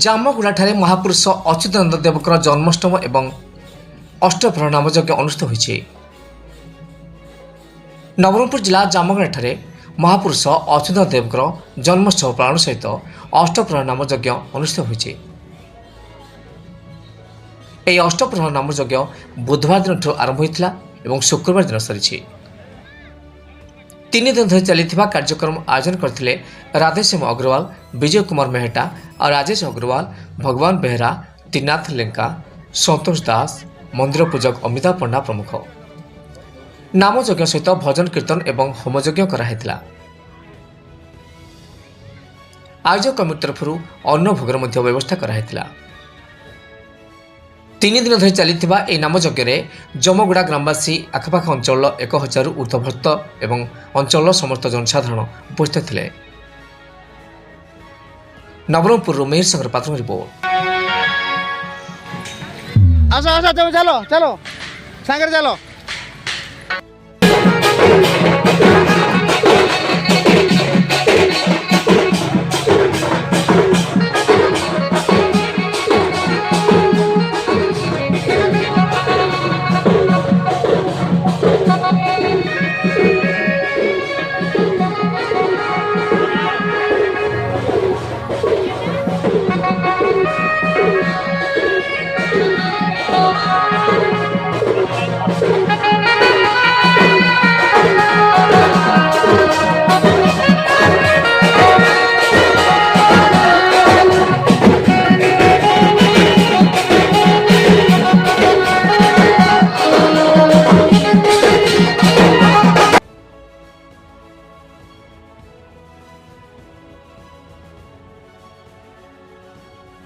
ଜାମଗୁଡ଼ାଠାରେ ମହାପୁରୁଷ ଅଚ୍ୟୁତାନନ୍ଦ ଦେବଙ୍କର ଜନ୍ମୋତ୍ସବ ଏବଂ ଅଷ୍ଟପ୍ରହର ନାମଯଜ୍ଞ ଅନୁଷ୍ଠିତ ହୋଇଛି। ନବରଙ୍ଗପୁର ଜିଲ୍ଲା ଜାମଗୁଡ଼ାଠାରେ ମହାପୁରୁଷ ଅଚ୍ୟୁତାନନ୍ଦ ଦେବଙ୍କର ଜନ୍ମୋତ୍ସବ ପାଳନ ସହିତ ଅଷ୍ଟପ୍ରହର ନାମଯଜ୍ଞ ଅନୁଷ୍ଠିତ ହୋଇଛି। ଏହି ଅଷ୍ଟପ୍ରହର ନାମଯଜ୍ଞ ବୁଧବାର ଦିନଠାରୁ ଆରମ୍ଭ ହୋଇଥିଲା ଏବଂ ଶୁକ୍ରବାର ଦିନ ସରିଛି। 3 ଦିନ ଧରି ଚାଲିଥିବା କାର୍ଯ୍ୟକ୍ରମ ଆୟୋଜନ କରିଥିଲେ ରାଧେଶ୍ୟାମ ଅଗ୍ରୱାଲ, ବିଜୟ କୁମାର ମେହେଟା, ରାଜେଶ ଅଗ୍ରୱାଲ, ଭଗବାନ ବେହେରା, ତ୍ରିନାଥ ଲେଙ୍କା, ସନ୍ତୋଷ ଦାସ, ମନ୍ଦିର ପୂଜକ ଅମିତାଭ ପଣ୍ଡା ପ୍ରମୁଖ। ନାମଯଜ୍ଞ ସହିତ ଭଜନ କୀର୍ତ୍ତନ ଏବଂ ହୋମଯଜ୍ଞ କରାଯାଇଥିଲା। ଆୟୋଜକ କମିଟି ତରଫରୁ ଅନ୍ନ ଭୋଗର ମଧ୍ୟ ବ୍ୟବସ୍ଥା କରାଯାଇଥିଲା। 3 ଦିନ ଧରି ଚାଲିଥିବା ଏହି ନାମଯଜ୍ଞରେ ଜମଗୁଡ଼ା ଗ୍ରାମବାସୀ, ଆଖପାଖ ଅଞ୍ଚଳର 1000ରୁ ଉର୍ଦ୍ଧ୍ୱ ଭକ୍ତ ଏବଂ ଅଞ୍ଚଳର ସମସ୍ତ ଜନସାଧାରଣ ଉପସ୍ଥିତ ଥିଲେ। ନବରଙ୍ଗପୁରରୁ ମେହେର ସାଗର ପାତ୍ରଙ୍କ ରିପୋର୍ଟ। ଆସ ଆସ, ଚାଲ ଚାଲ ସାଙ୍ଗରେ ଚାଲ।